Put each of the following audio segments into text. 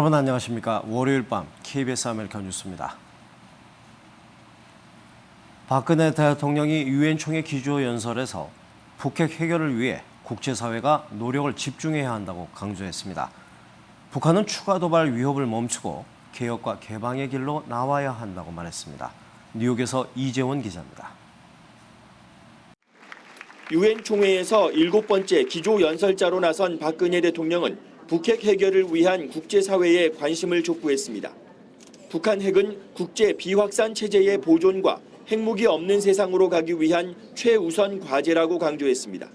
여러분 안녕하십니까. 월요일 밤 KBS 아메리카 뉴스입니다. 박근혜 대통령이 유엔 총회 기조연설에서 북핵 해결을 위해 국제사회가 노력을 집중해야 한다고 강조했습니다. 북한은 추가 도발 위협을 멈추고 개혁과 개방의 길로 나와야 한다고 말했습니다. 뉴욕에서 이재원 기자입니다. 유엔 총회에서 7번째 기조연설자로 나선 박근혜 대통령은 북핵 해결을 위한 국제사회의 관심을 촉구했습니다. 북한 핵은 국제 비확산 체제의 보존과 핵무기 없는 세상으로 가기 위한 최우선 과제라고 강조했습니다.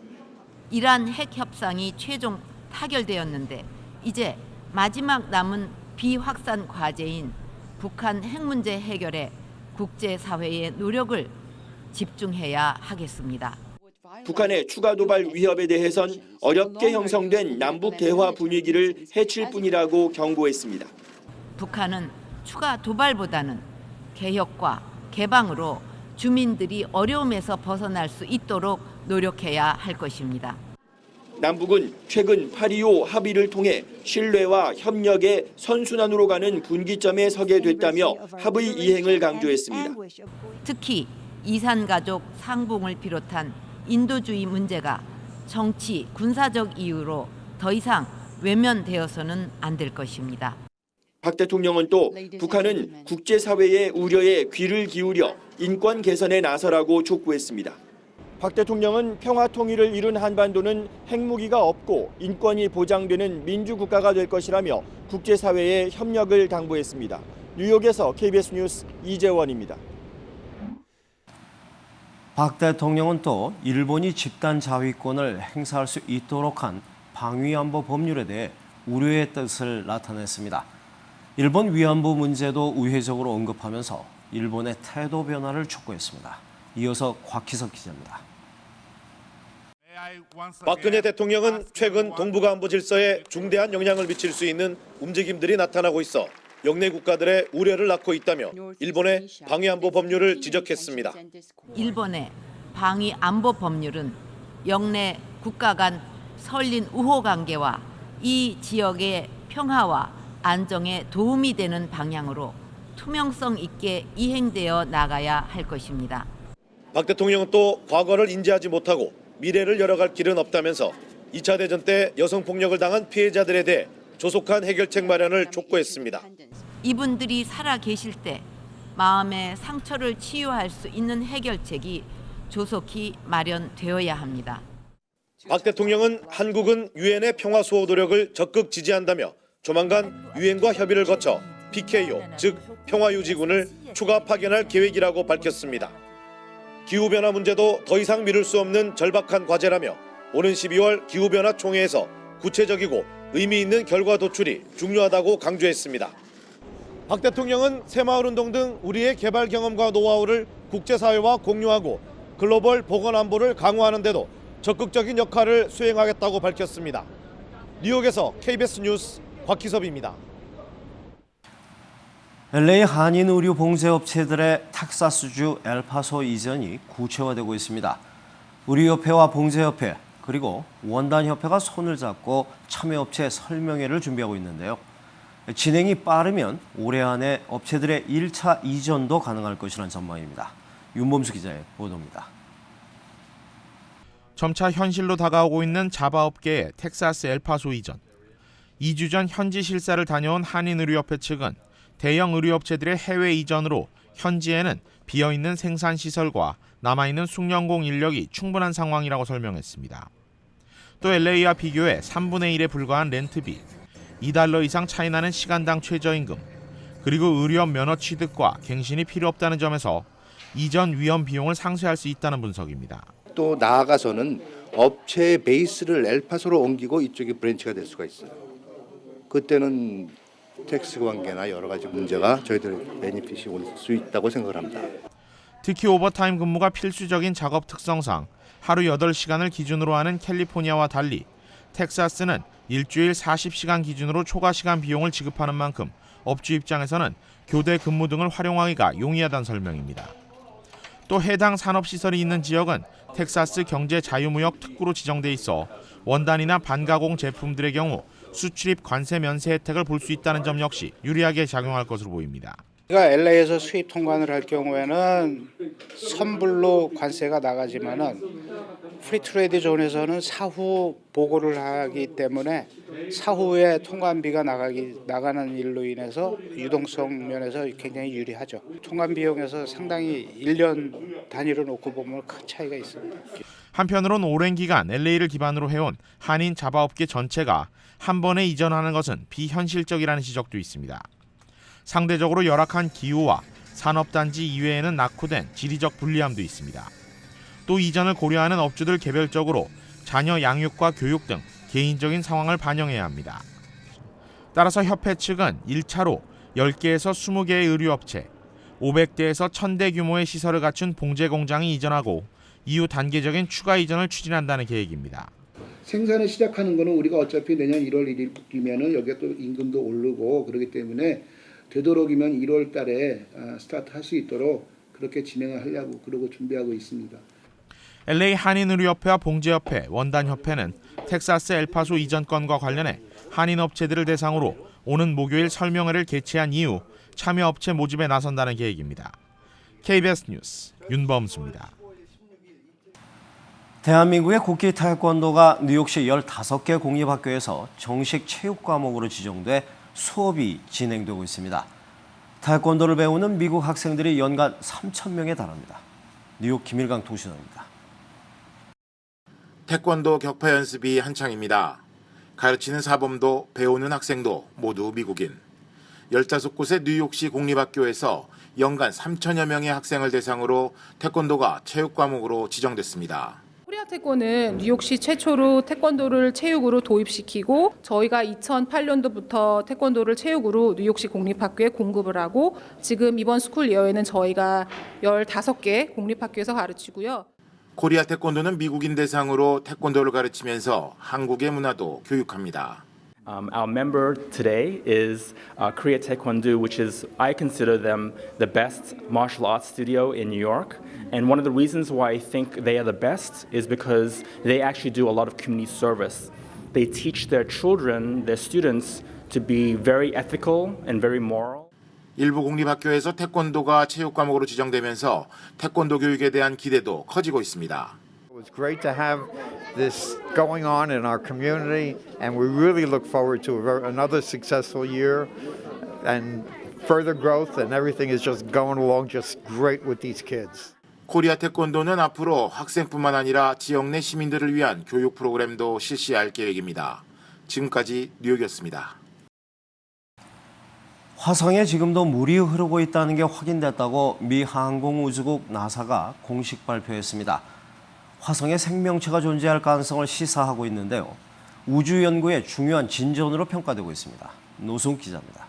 이란 핵 협상이 최종 타결되었는데 이제 마지막 남은 비확산 과제인 북한 핵 문제 해결에 국제사회의 노력을 집중해야 하겠습니다. 북한의 추가 도발 위협에 대해선 어렵게 형성된 남북 대화 분위기를 해칠 뿐이라고 경고했습니다. 북한은 추가 도발보다는 개혁과 개방으로 주민들이 어려움에서 벗어날 수 있도록 노력해야 할 것입니다. 남북은 최근 8.25 합의를 통해 신뢰와 협력의 선순환으로 가는 분기점에 서게 됐다며 합의 이행을 강조했습니다. 특히 이산가족 상봉을 비롯한 인도주의 문제가 정치, 군사적 이유로 더 이상 외면되어서는 안 될 것입니다. 박 대통령은 또 북한은 국제사회의 우려에 귀를 기울여 인권 개선에 나서라고 촉구했습니다. 박 대통령은 평화 통일을 이룬 한반도는 핵무기가 없고 인권이 보장되는 민주국가가 될 것이라며 국제사회의 협력을 당부했습니다. 뉴욕에서 KBS 뉴스 이재원입니다. 박 대통령은 또 일본이 집단 자위권을 행사할 수 있도록 한 방위안보 법률에 대해 우려의 뜻을 나타냈습니다. 일본 위안부 문제도 우회적으로 언급하면서 일본의 태도 변화를 촉구했습니다. 이어서 곽희석 기자입니다. 박근혜 대통령은 최근 동북아 안보 질서에 중대한 영향을 미칠 수 있는 움직임들이 나타나고 있어 영내 국가들의 우려를 낳고 있다며 일본의 방위안보 법률을 지적했습니다. 일본의 방위안보 법률은 영내 국가 간 설린 우호 관계와 이 지역의 평화와 안정에 도움이 되는 방향으로 투명성 있게 이행되어 나가야 할 것입니다. 박 대통령은 또 과거를 인지하지 못하고 미래를 열어갈 길은 없다면서 2차 대전 때 여성폭력을 당한 피해자들에 대해 조속한 해결책 마련을 촉구했습니다. 이분들이 살아 계실 때 마음의 상처를 치유할 수 있는 해결책이 조속히 마련되어야 합니다. 박 대통령은 한국은 유엔의 평화 수호 노력을 적극 지지한다며 조만간 유엔과 협의를 거쳐 PKO, 즉 평화유지군을 추가 파견할 계획이라고 밝혔습니다. 기후변화 문제도 더 이상 미룰 수 없는 절박한 과제라며 오는 12월 기후변화 총회에서 구체적이고 의미 있는 결과 도출이 중요하다고 강조했습니다. 박 대통령은 새마을운동 등 우리의 개발 경험과 노하우를 국제사회와 공유하고 글로벌 보건안보를 강화하는 데도 적극적인 역할을 수행하겠다고 밝혔습니다. 뉴욕에서 KBS 뉴스 곽희섭입니다. LA 한인 의류 봉제업체들의 텍사스주 엘파소 이전이 구체화되고 있습니다. 의류협회와 봉제협회 그리고 원단협회가 손을 잡고 참여업체 설명회를 준비하고 있는데요. 진행이 빠르면 올해 안에 업체들의 1차 이전도 가능할 것이라는 전망입니다. 윤범수 기자의 보도입니다. 점차 현실로 다가오고 있는 자바업계의 텍사스 엘파소 이전. 2주 전 현지 실사를 다녀온 한인의류협회 측은 대형 의류업체들의 해외 이전으로 현지에는 비어있는 생산시설과 남아있는 숙련공 인력이 충분한 상황이라고 설명했습니다. 또 LA와 비교해 3분의 1에 불과한 렌트비, $2 이상 차이 나는 시간당 최저임금, 그리고 의류업 면허 취득과 갱신이 필요 없다는 점에서 이전 위험 비용을 상쇄할 수 있다는 분석입니다. 또 나아가서는 업체의 베이스를 엘파소로 옮기고 이쪽이 브랜치가 될 수가 있어요. 그때는 텍스 관계나 여러 가지 문제가 저희들의 베니핏이 올 수 있다고 생각을 합니다. 특히 오버타임 근무가 필수적인 작업 특성상 하루 8시간을 기준으로 하는 캘리포니아와 달리 텍사스는 일주일 40시간 기준으로 초과 시간 비용을 지급하는 만큼 업주 입장에서는 교대 근무 등을 활용하기가 용이하다는 설명입니다. 또 해당 산업시설이 있는 지역은 텍사스 경제 자유무역 특구로 지정돼 있어 원단이나 반가공 제품들의 경우 수출입 관세 면세 혜택을 볼 수 있다는 점 역시 유리하게 작용할 것으로 보입니다. 우리가 LA에서 수입 통관을 할 경우에는 선불로 관세가 나가지만은 프리트레이드 존에서는 사후 보고를 하기 때문에 사후에 통관비가 나가는 일로 인해서 유동성 면에서 굉장히 유리하죠. 통관 비용에서 상당히 1년 단위로 놓고 보면 큰 차이가 있습니다. 한편으론 오랜 기간 LA를 기반으로 해온 한인 잡아업계 전체가 한 번에 이전하는 것은 비현실적이라는 지적도 있습니다. 상대적으로 열악한 기후와 산업단지 이외에는 낙후된 지리적 불리함도 있습니다. 또 이전을 고려하는 업주들 개별적으로 자녀 양육과 교육 등 개인적인 상황을 반영해야 합니다. 따라서 협회 측은 1차로 10개에서 20개의 의류업체, 500대에서 1000대 규모의 시설을 갖춘 봉제 공장이 이전하고 이후 단계적인 추가 이전을 추진한다는 계획입니다. 생산을 시작하는 거는 우리가 어차피 내년 1월 1일이면은 여기에 또 임금도 오르고 그렇기 때문에 되도록이면 1월 달에 스타트할 수 있도록 그렇게 진행을 하려고 그러고 준비하고 있습니다. LA 한인의류협회와 봉제협회, 원단협회는 텍사스 엘파소 이전 건과 관련해 한인업체들을 대상으로 오는 목요일 설명회를 개최한 이후 참여업체 모집에 나선다는 계획입니다. KBS 뉴스 윤범수입니다. 대한민국의 국기 태권도가 뉴욕시 15개 공립학교에서 정식 체육 과목으로 지정돼 수업이 진행되고 있습니다. 태권도를 배우는 미국 학생들이 연간 3,000명에 달합니다. 뉴욕 김일강 통신원입니다. 태권도 격파 연습이 한창입니다. 가르치는 사범도 배우는 학생도 모두 미국인. 15곳의 뉴욕시 공립학교에서 연간 3천여 명의 학생을 대상으로 태권도가 체육 과목으로 지정됐습니다. 코리아 태권은 뉴욕시 최초로 태권도를 체육으로 도입시키고 저희가 2008년도부터 태권도를 체육으로 뉴욕시 공립학교에 공급을 하고 지금 이번 스쿨 이어에는 저희가 15개 공립학교에서 가르치고요. 코리아 태권도는 미국인 대상으로 태권도를 가르치면서 한국의 문화도 교육합니다. Our member today is Korea Taekwondo, which is, I consider them the best martial arts studio in New York. And one of the reasons why I think they are the best is because they actually do a lot of community service. They teach their children, their students, to be very ethical and very moral. 일부 공립학교에서 태권도가 체육 과목으로 지정되면서 태권도 교육에 대한 기대도 커지고 있습니다. It was great to have this going on in our community, and we really look forward to another successful year and further growth, and everything is just going along just great with these kids. 코리아 태권도는 앞으로 학생뿐만 아니라 지역 내 시민들을 위한 교육 프로그램도 실시할 계획입니다. 지금까지 뉴욕이었습니다. 화성에 지금도 물이 흐르고 있다는 게 확인됐다고 미 항공우주국 나사가 공식 발표했습니다. 화성에 생명체가 존재할 가능성을 시사하고 있는데요. 우주 연구의 중요한 진전으로 평가되고 있습니다. 노승 기자입니다.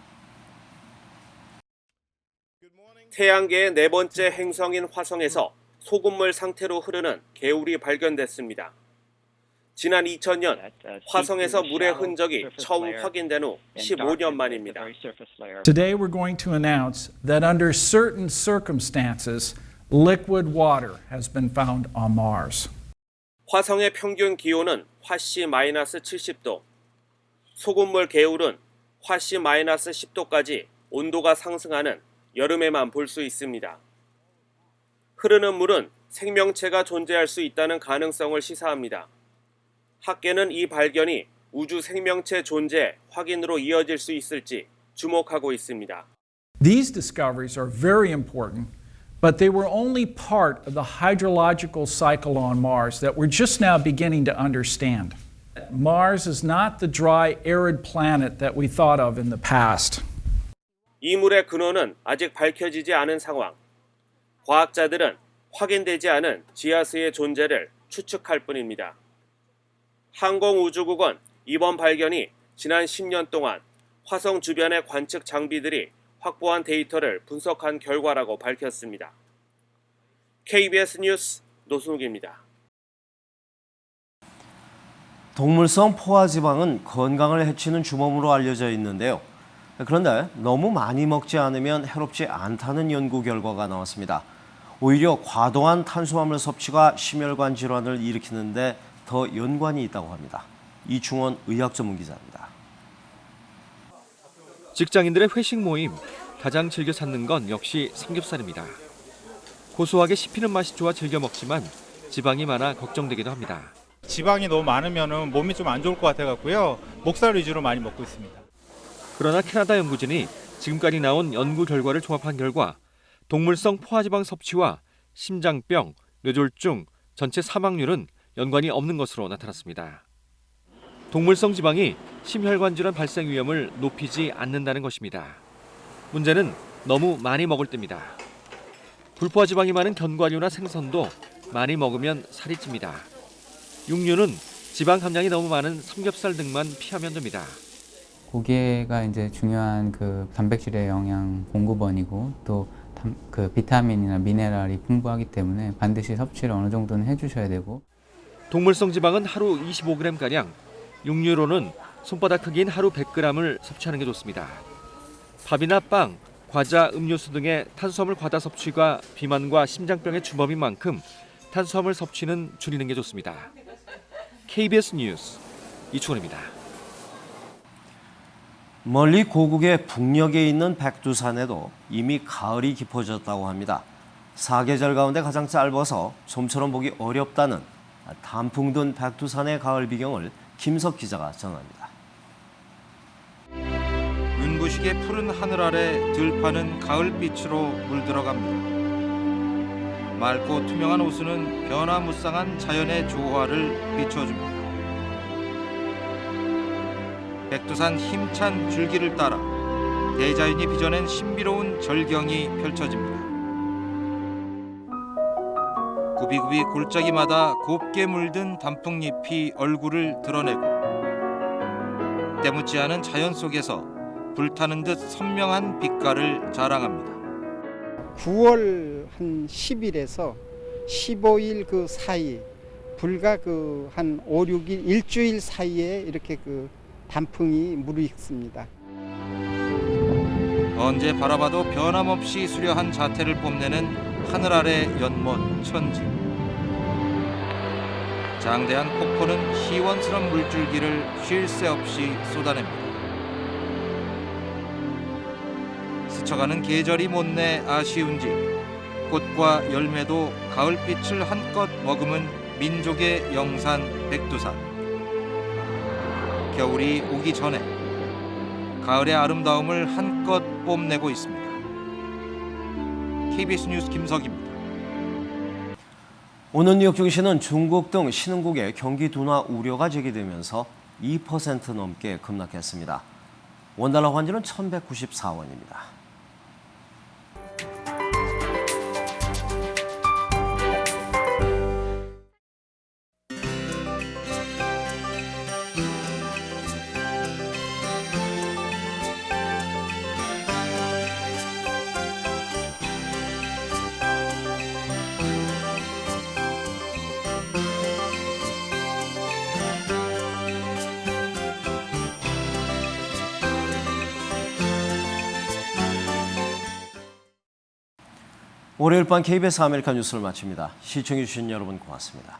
태양계의 네 번째 행성인 화성에서 소금물 상태로 흐르는 개울이 발견됐습니다. 지난 2000년 화성에서 물의 흔적이 처음 확인된 후 15년 만입니다. Today we're going to announce that under certain circumstances, liquid water has been found on Mars. 화성의 평균 기온은 화씨 -70도, 소금물 개울은 화씨 -10도까지 온도가 상승하는 여름에만 볼 수 있습니다. 흐르는 물은 생명체가 존재할 수 있다는 가능성을 시사합니다. 학계는 이 발견이 우주 생명체 존재 확인으로 이어질 수 있을지 주목하고 있습니다. These discoveries are very important, but they were only part of the hydrological cycle on Mars that we're just now beginning to understand. Mars is not the dry, arid planet that we thought of in the past. 이 물의 근원은 아직 밝혀지지 않은 상황. 과학자들은 확인되지 않은 지하수의 존재를 추측할 뿐입니다. 항공우주국은 이번 발견이 지난 10년 동안 화성 주변의 관측 장비들이 확보한 데이터를 분석한 결과라고 밝혔습니다. KBS 뉴스 노승욱입니다. 동물성 포화지방은 건강을 해치는 주범으로 알려져 있는데요. 그런데 너무 많이 먹지 않으면 해롭지 않다는 연구 결과가 나왔습니다. 오히려 과도한 탄수화물 섭취가 심혈관 질환을 일으키는데 더 연관이 있다고 합니다. 이충원 의학 전문 기자입니다. 직장인들의 회식 모임, 가장 즐겨 찾는 건 역시 삼겹살입니다. 고소하게 씹히는 맛이 좋아 즐겨 먹지만 지방이 많아 걱정되기도 합니다. 지방이 너무 많으면 몸이 좀 안 좋을 것 같아갖고요. 목살 위주로 많이 먹고 있습니다. 그러나 캐나다 연구진이 지금까지 나온 연구 결과를 종합한 결과 동물성 포화지방 섭취와 심장병, 뇌졸중, 전체 사망률은 연관이 없는 것으로 나타났습니다. 동물성 지방이 심혈관 질환 발생 위험을 높이지 않는다는 것입니다. 문제는 너무 많이 먹을 때입니다. 불포화 지방이 많은 견과류나 생선도 많이 먹으면 살이 찝니다. 육류는 지방 함량이 너무 많은 삼겹살 등만 피하면 됩니다. 고기가 이제 중요한 그 단백질의 영양 공급원이고 또 그 비타민이나 미네랄이 풍부하기 때문에 반드시 섭취를 어느 정도는 해주셔야 되고. 동물성 지방은 하루 25g가량, 육류로는 손바닥 크기인 하루 100g을 섭취하는 게 좋습니다. 밥이나 빵, 과자, 음료수 등의 탄수화물 과다 섭취가 비만과 심장병의 주범인 만큼 탄수화물 섭취는 줄이는 게 좋습니다. KBS 뉴스 이충원입니다. 멀리 고국의 북녘에 있는 백두산에도 이미 가을이 깊어졌다고 합니다. 사계절 가운데 가장 짧아서 좀처럼 보기 어렵다는 단풍 든 백두산의 가을 비경을 김석 기자가 전합니다. 눈부시게 푸른 하늘 아래 들판은 가을빛으로 물들어갑니다. 맑고 투명한 호수는 변화무쌍한 자연의 조화를 비춰줍니다. 백두산 힘찬 줄기를 따라 대자연이 빚어낸 신비로운 절경이 펼쳐집니다. 구비구비 골짜기마다 곱게 물든 단풍잎이 얼굴을 드러내고 때묻지 않은 자연 속에서 불타는 듯 선명한 빛깔을 자랑합니다. 9월 한 10일에서 15일 그 사이 불과 그 한 5, 6일 일주일 사이에 이렇게 그 단풍이 무르익습니다. 언제 바라봐도 변함없이 수려한 자태를 뽐내는 하늘 아래 연못 천지. 장대한 폭포는 시원스런 물줄기를 쉴 새 없이 쏟아냅니다. 스쳐가는 계절이 못내 아쉬운지 꽃과 열매도 가을빛을 한껏 머금은 민족의 영산 백두산. 겨울이 오기 전에 가을의 아름다움을 한껏 뽐내고 있습니다. KBS 뉴스 김석입니다. 오늘 뉴욕 증시는 중국 등 신흥국의 경기 둔화 우려가 제기되면서 2% 넘게 급락했습니다. 원달러 환율은 1,194원입니다. 월요일 밤 KBS 아메리카 뉴스를 마칩니다. 시청해주신 여러분 고맙습니다.